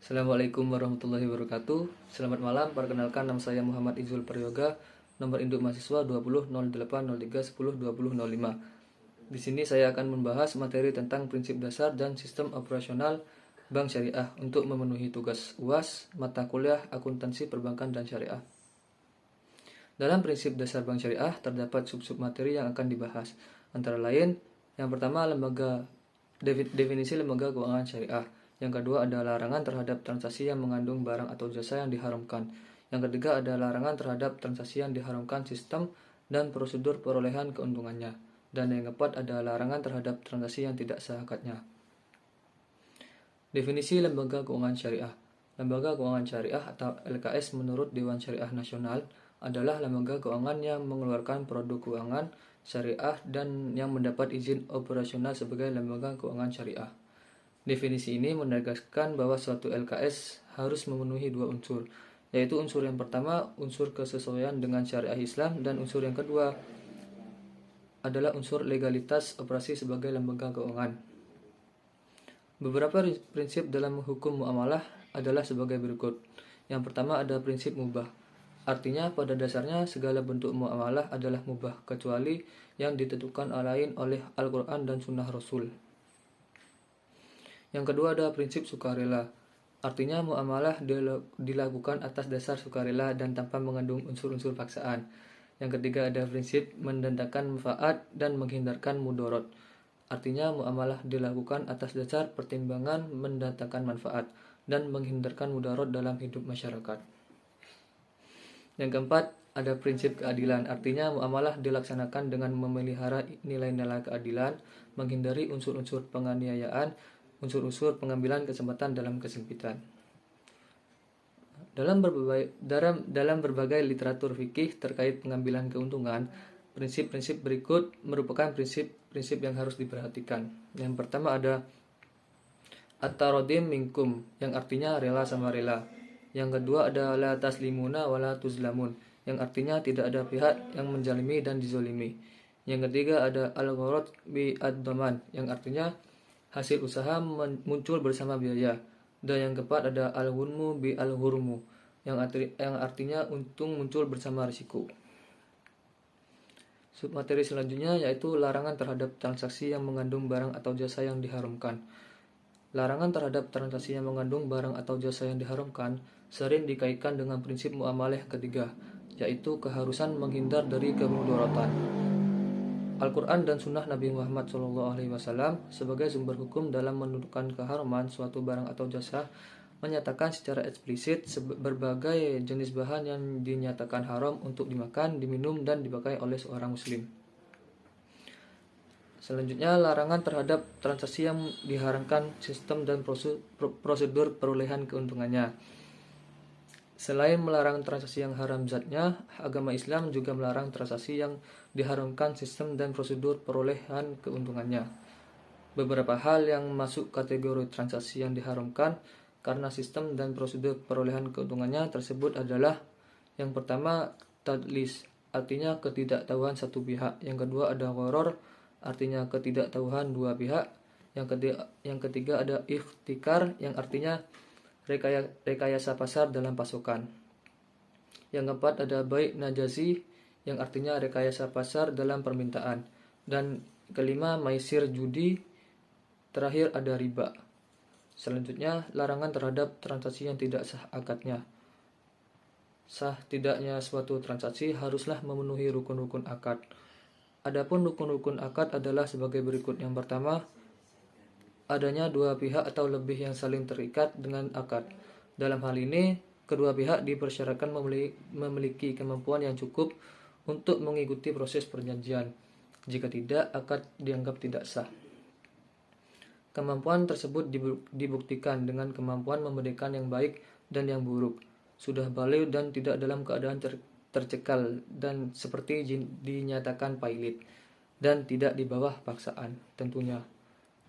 Assalamualaikum warahmatullahi wabarakatuh. Selamat malam, perkenalkan nama saya Muhammad Izul Prayoga, nomor induk mahasiswa 200803102005. Di sini saya akan membahas materi tentang prinsip dasar dan sistem operasional Bank Syariah untuk memenuhi tugas UAS mata kuliah akuntansi perbankan dan syariah. Dalam prinsip dasar Bank Syariah terdapat sub-sub materi yang akan dibahas. Antara lain, yang pertama definisi lembaga keuangan syariah. Yang kedua ada larangan terhadap transaksi yang mengandung barang atau jasa yang diharamkan. Yang ketiga ada larangan terhadap transaksi yang diharamkan sistem dan prosedur perolehan keuntungannya. Dan yang keempat ada larangan terhadap transaksi yang tidak sah akadnya. Definisi lembaga keuangan syariah. Lembaga keuangan syariah atau LKS menurut Dewan Syariah Nasional adalah lembaga keuangan yang mengeluarkan produk keuangan syariah dan yang mendapat izin operasional sebagai lembaga keuangan syariah. Definisi ini menegaskan bahwa suatu LKS harus memenuhi dua unsur, yaitu unsur yang pertama, unsur kesesuaian dengan syariah Islam, dan unsur yang kedua adalah unsur legalitas operasi sebagai lembaga keuangan. Beberapa prinsip dalam hukum muamalah adalah sebagai berikut. Yang pertama ada prinsip mubah. Artinya pada dasarnya segala bentuk muamalah adalah mubah kecuali yang ditentukan lain oleh Al-Quran dan Sunnah Rasul. Yang kedua ada prinsip sukarela. Artinya muamalah dilakukan atas dasar sukarela dan tanpa mengandung unsur-unsur paksaan. Yang ketiga ada prinsip mendatangkan manfaat dan menghindarkan mudorot. Artinya muamalah dilakukan atas dasar pertimbangan mendatangkan manfaat dan menghindarkan mudarat dalam hidup masyarakat. Yang keempat ada prinsip keadilan. Artinya muamalah dilaksanakan dengan memelihara nilai-nilai keadilan, menghindari unsur-unsur penganiayaan, unsur-unsur pengambilan kesempatan dalam kesempitan. Dalam berbagai literatur fikih terkait pengambilan keuntungan, prinsip-prinsip berikut merupakan prinsip-prinsip yang harus diperhatikan. Yang pertama ada at-tarodim minkum, yang artinya rela sama rela. Yang kedua ada la taslimuna wa la tuzlamun, yang artinya tidak ada pihak yang menjalimi dan dizolimi. Yang ketiga ada al-gharad bi ad-daman, yang artinya hasil usaha muncul bersama biaya. Dan yang keempat ada al-ghunmu bi al-ghurmu, yang artinya untung muncul bersama risiko. Submateri selanjutnya yaitu larangan terhadap transaksi yang mengandung barang atau jasa yang diharamkan. Larangan terhadap transaksi yang mengandung barang atau jasa yang diharamkan sering dikaitkan dengan prinsip muamalah yang ketiga, yaitu keharusan menghindar dari kemudaratan. Al-Quran dan Sunnah Nabi Muhammad SAW sebagai sumber hukum dalam menentukan keharaman suatu barang atau jasa menyatakan secara eksplisit berbagai jenis bahan yang dinyatakan haram untuk dimakan, diminum, dan dipakai oleh seorang muslim. Selanjutnya, larangan terhadap transaksi yang diharamkan sistem dan prosedur perolehan keuntungannya. Selain melarang transaksi yang haram zatnya, agama Islam juga melarang transaksi yang diharamkan sistem dan prosedur perolehan keuntungannya. Beberapa hal yang masuk kategori transaksi yang diharamkan karena sistem dan prosedur perolehan keuntungannya tersebut adalah yang pertama tadlis, artinya ketidaktahuan satu pihak. Yang kedua ada gharar, artinya ketidaktahuan dua pihak. Yang ketiga ada ikhtikar, yang artinya rekayasa pasar dalam pasokan. Yang keempat ada bai' najazi, yang artinya rekayasa pasar dalam permintaan. Dan kelima maisir judi, terakhir ada riba. Selanjutnya larangan terhadap transaksi yang tidak sah akadnya. Sah tidaknya suatu transaksi haruslah memenuhi rukun-rukun akad. Adapun rukun-rukun akad adalah sebagai berikut. Yang pertama, adanya dua pihak atau lebih yang saling terikat dengan akad. Dalam hal ini, kedua pihak dipersyaratkan memiliki kemampuan yang cukup untuk mengikuti proses perjanjian. Jika tidak, akad dianggap tidak sah. Kemampuan tersebut dibuktikan dengan kemampuan memberikan yang baik dan yang buruk, sudah baligh dan tidak dalam keadaan tercekal dan seperti dinyatakan pailit, dan tidak di bawah paksaan tentunya.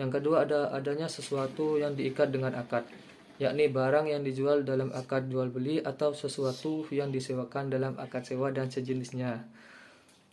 Yang kedua adanya sesuatu yang diikat dengan akad, yakni barang yang dijual dalam akad jual beli atau sesuatu yang disewakan dalam akad sewa dan sejenisnya.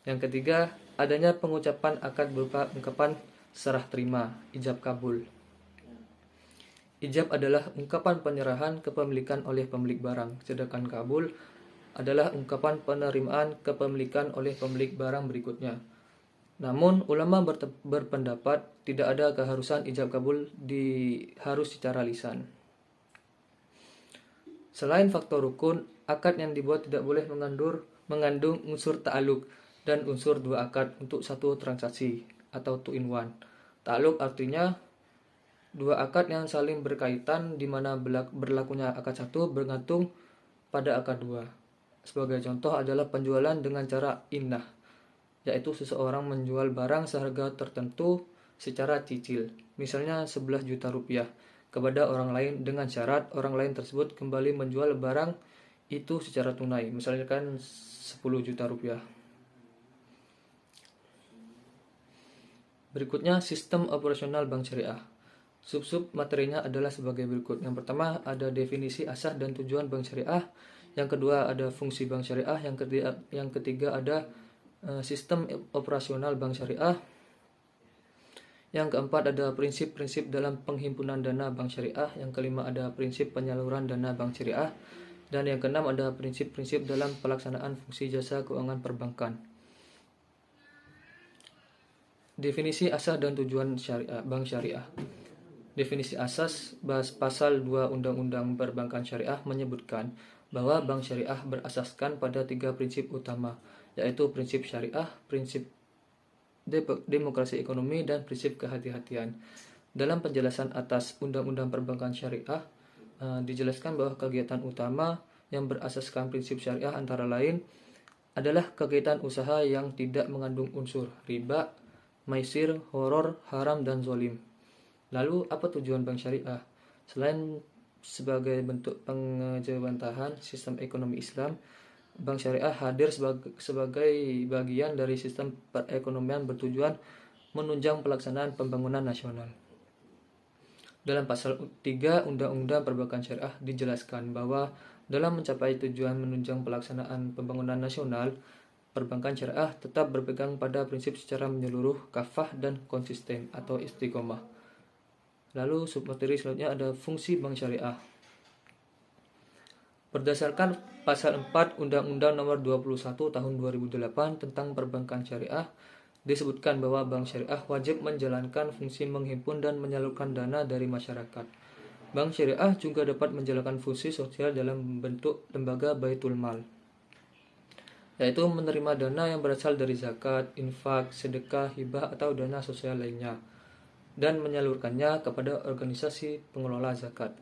Yang ketiga, adanya pengucapan akad berupa ungkapan serah terima, ijab kabul. Ijab adalah ungkapan penyerahan kepemilikan oleh pemilik barang, sedangkan kabul adalah ungkapan penerimaan kepemilikan oleh pemilik barang berikutnya. Namun, ulama berpendapat tidak ada keharusan ijab kabul harus secara lisan. Selain faktor rukun, akad yang dibuat tidak boleh mengandung unsur ta'aluk dan unsur dua akad untuk satu transaksi atau two in one. Ta'aluk artinya dua akad yang saling berkaitan di mana berlakunya akad satu bergantung pada akad dua. Sebagai contoh adalah penjualan dengan cara innah, yaitu seseorang menjual barang seharga tertentu secara cicil, misalnya 11 juta rupiah, kepada orang lain dengan syarat orang lain tersebut kembali menjual barang itu secara tunai, misalkan 10 juta rupiah. Berikutnya, sistem operasional bank syariah. Sub-sub materinya adalah sebagai berikut. Yang pertama ada definisi asas dan tujuan bank syariah. Yang kedua ada fungsi bank syariah. Yang ketiga ada sistem operasional bank syariah. Yang keempat ada prinsip-prinsip dalam penghimpunan dana bank syariah. Yang kelima ada prinsip penyaluran dana bank syariah. Dan yang keenam ada prinsip-prinsip dalam pelaksanaan fungsi jasa keuangan perbankan. Definisi asas dan tujuan bank syariah. Definisi asas pasal 2 Undang-Undang Perbankan Syariah menyebutkan bahwa bank syariah berasaskan pada 3 prinsip utama, yaitu prinsip syariah, prinsip demokrasi ekonomi, dan prinsip kehati-hatian. Dalam penjelasan atas Undang-Undang Perbankan Syariah, dijelaskan bahwa kegiatan utama yang berasaskan prinsip syariah antara lain adalah kegiatan usaha yang tidak mengandung unsur riba, maisir, horor, haram, dan zolim. Lalu, apa tujuan bank syariah? Selain sebagai bentuk pengejawantahan sistem ekonomi Islam, bank syariah hadir sebagai bagian dari sistem perekonomian bertujuan menunjang pelaksanaan pembangunan nasional. Dalam pasal 3 Undang-Undang Perbankan Syariah dijelaskan bahwa dalam mencapai tujuan menunjang pelaksanaan pembangunan nasional, perbankan syariah tetap berpegang pada prinsip secara menyeluruh, kafah, dan konsisten atau istiqomah. Lalu submateri selanjutnya ada fungsi bank syariah. Berdasarkan pasal 4 Undang-Undang Nomor 21 Tahun 2008 tentang Perbankan Syariah, disebutkan bahwa bank syariah wajib menjalankan fungsi menghimpun dan menyalurkan dana dari masyarakat. Bank syariah juga dapat menjalankan fungsi sosial dalam bentuk lembaga baitul mal, yaitu menerima dana yang berasal dari zakat, infak, sedekah, hibah, atau dana sosial lainnya, dan menyalurkannya kepada organisasi pengelola zakat.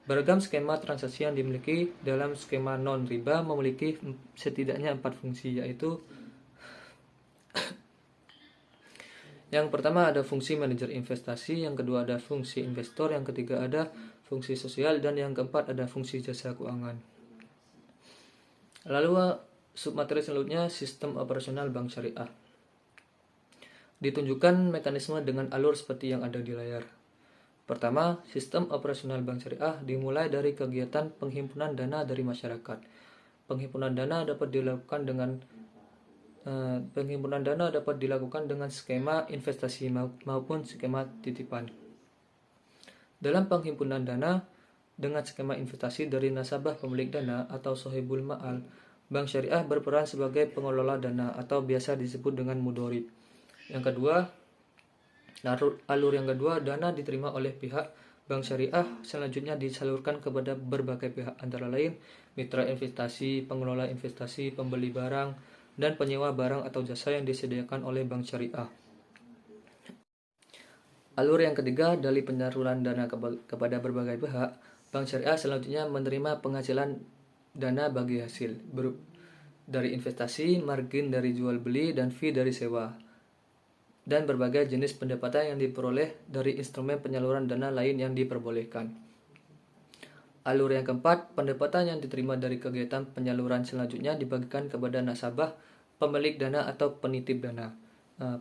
Beragam skema transaksi yang dimiliki dalam skema non-riba memiliki setidaknya 4 fungsi, yaitu yang pertama ada fungsi manajer investasi, yang kedua ada fungsi investor, yang ketiga ada fungsi sosial, dan yang keempat ada fungsi jasa keuangan. Lalu submateri selanjutnya sistem operasional bank syariah. Ditunjukkan mekanisme dengan alur seperti yang ada di layar. Pertama, sistem operasional bank syariah dimulai dari kegiatan penghimpunan dana dari masyarakat. Penghimpunan dana dapat dilakukan dengan skema investasi maupun skema titipan. Dalam penghimpunan dana dengan skema investasi dari nasabah pemilik dana atau sohibul ma'al, bank syariah berperan sebagai pengelola dana atau biasa disebut dengan mudorib. Yang kedua, alur yang kedua, dana diterima oleh pihak bank syariah selanjutnya disalurkan kepada berbagai pihak, antara lain mitra investasi, pengelola investasi, pembeli barang, dan penyewa barang atau jasa yang disediakan oleh bank syariah. Alur yang ketiga, dari penyaluran dana kepada berbagai pihak, bank syariah selanjutnya menerima penghasilan dana bagi hasil dari investasi, margin dari jual beli, dan fee dari sewa, dan berbagai jenis pendapatan yang diperoleh dari instrumen penyaluran dana lain yang diperbolehkan. Alur yang keempat, pendapatan yang diterima dari kegiatan penyaluran selanjutnya dibagikan kepada nasabah, pemilik dana atau penitip dana.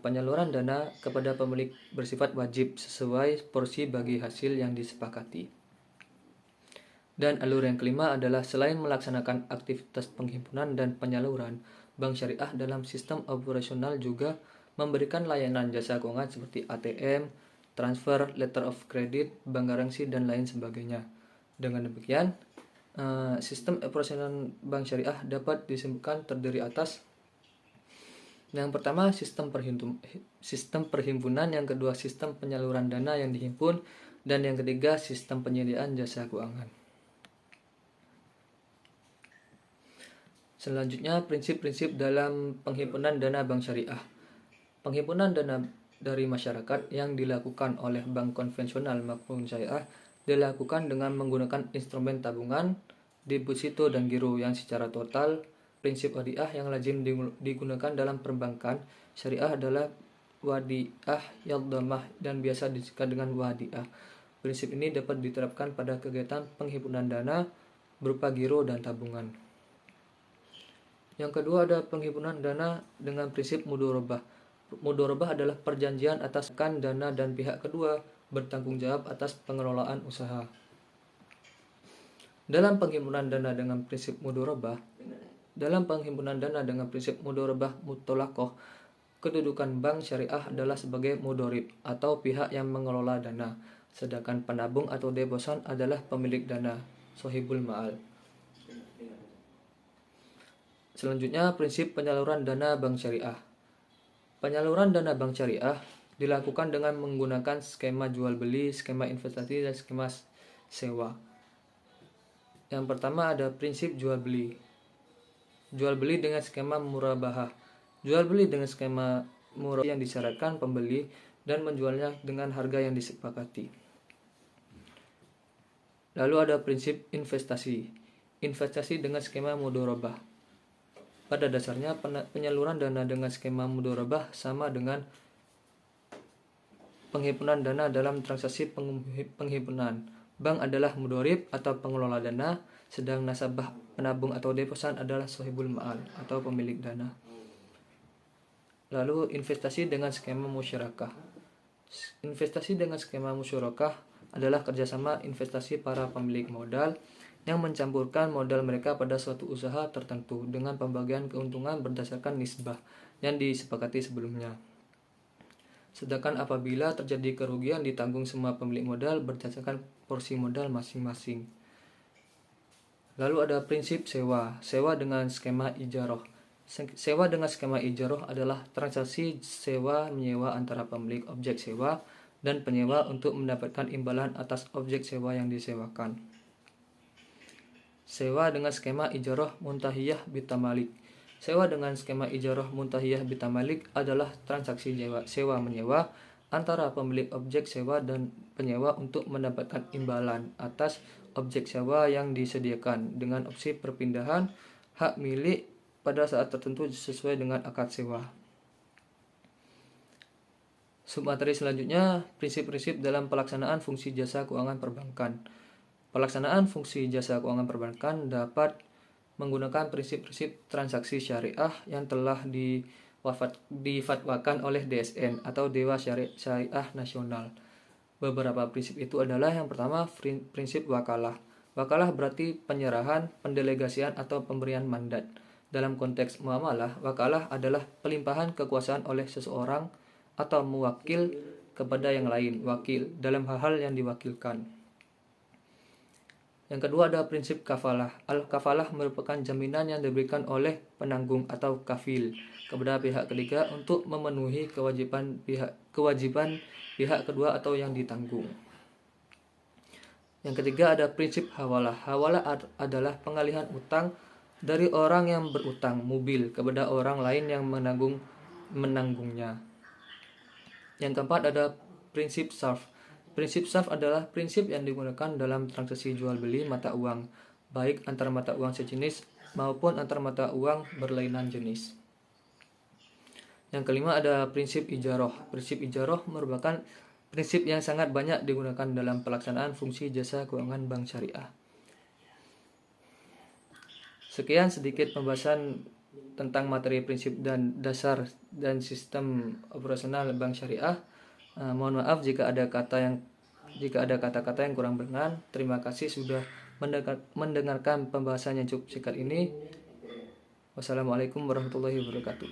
Penyaluran dana kepada pemilik bersifat wajib sesuai porsi bagi hasil yang disepakati. Dan alur yang kelima adalah selain melaksanakan aktivitas penghimpunan dan penyaluran, bank syariah dalam sistem operasional juga memberikan layanan jasa keuangan seperti ATM, transfer, letter of credit, bank garansi, dan lain sebagainya. Dengan demikian, sistem operasional bank syariah dapat disimpulkan terdiri atas: yang pertama, sistem perhimpunan, yang kedua, sistem penyaluran dana yang dihimpun, dan yang ketiga, sistem penyediaan jasa keuangan. Selanjutnya, prinsip-prinsip dalam penghimpunan dana bank syariah. Penghimpunan dana dari masyarakat yang dilakukan oleh bank konvensional maupun syariah dilakukan dengan menggunakan instrumen tabungan, deposito, dan giro yang secara total. Prinsip wadiah yang lazim digunakan dalam perbankan syariah adalah wadiah yaldamah dan biasa disingkat dengan wadiah. Prinsip ini dapat diterapkan pada kegiatan penghimpunan dana berupa giro dan tabungan. Yang kedua ada penghimpunan dana dengan prinsip mudorobah. Mudorobah adalah perjanjian atas dana dan pihak kedua bertanggung jawab atas pengelolaan usaha. Dalam penghimpunan dana dengan prinsip mudorobah mutolakoh, kedudukan bank syariah adalah sebagai mudorib atau pihak yang mengelola dana, sedangkan penabung atau deposan adalah pemilik dana, sohibul ma'al. Selanjutnya, prinsip penyaluran dana bank syariah. Penyaluran dana bank syariah dilakukan dengan menggunakan skema jual beli, skema investasi, dan skema sewa. Yang pertama ada prinsip jual beli. Jual beli dengan skema murabahah. Jual beli dengan skema murabahah yang disyaratkan pembeli dan menjualnya dengan harga yang disepakati. Lalu ada prinsip investasi. Investasi dengan skema mudorobah. Pada dasarnya penyaluran dana dengan skema mudorobah sama dengan penghimpunan dana dalam transaksi penghimpunan. Bank adalah mudorib atau pengelola dana, sedang nasabah penabung atau deposan adalah sohibul ma'al atau pemilik dana. Lalu investasi dengan skema musyarakah. Investasi dengan skema musyarakah adalah kerjasama investasi para pemilik modal yang mencampurkan modal mereka pada suatu usaha tertentu dengan pembagian keuntungan berdasarkan nisbah yang disepakati sebelumnya. Sedangkan apabila terjadi kerugian ditanggung semua pemilik modal berdasarkan porsi modal masing-masing. Lalu ada prinsip sewa. Sewa dengan skema ijaroh. Sewa dengan skema ijaroh adalah transaksi sewa menyewa antara pemilik objek sewa dan penyewa untuk mendapatkan imbalan atas objek sewa yang disewakan. Sewa dengan skema ijaroh muntahiyah bitamalik. Sewa dengan skema ijaroh muntahiyah bitamalik adalah transaksi sewa menyewa antara pemilik objek sewa dan penyewa untuk mendapatkan imbalan atas objek sewa yang disediakan dengan opsi perpindahan hak milik pada saat tertentu sesuai dengan akad sewa. Submateri selanjutnya, prinsip-prinsip dalam pelaksanaan fungsi jasa keuangan perbankan. Pelaksanaan fungsi jasa keuangan perbankan dapat menggunakan prinsip-prinsip transaksi syariah yang telah difatwakan oleh DSN atau Dewan Syariah Nasional. Beberapa prinsip itu adalah: yang pertama, prinsip wakalah. Wakalah berarti penyerahan, pendelegasian, atau pemberian mandat. Dalam konteks muamalah, wakalah adalah pelimpahan kekuasaan oleh seseorang atau muwakil kepada yang lain, wakil, dalam hal-hal yang diwakilkan. Yang kedua ada prinsip kafalah. Al-kafalah merupakan jaminan yang diberikan oleh penanggung atau kafil kepada pihak ketiga untuk memenuhi kewajiban pihak kedua atau yang ditanggung. Yang ketiga ada prinsip hawalah. Hawalah adalah pengalihan utang dari orang yang berutang mobil kepada orang lain yang menanggungnya. Yang keempat ada prinsip sarf. Prinsip sarf adalah prinsip yang digunakan dalam transaksi jual beli mata uang, baik antar mata uang sejenis maupun antar mata uang berlainan jenis. Yang kelima ada prinsip ijaroh. Prinsip ijaroh merupakan prinsip yang sangat banyak digunakan dalam pelaksanaan fungsi jasa keuangan bank syariah. Sekian sedikit pembahasan tentang materi prinsip dan dasar dan sistem operasional bank syariah. Mohon maaf jika ada kata-kata yang kurang berkenan. Terima kasih sudah mendengarkan pembahasan yang cukup singkat ini. Wassalamualaikum warahmatullahi wabarakatuh.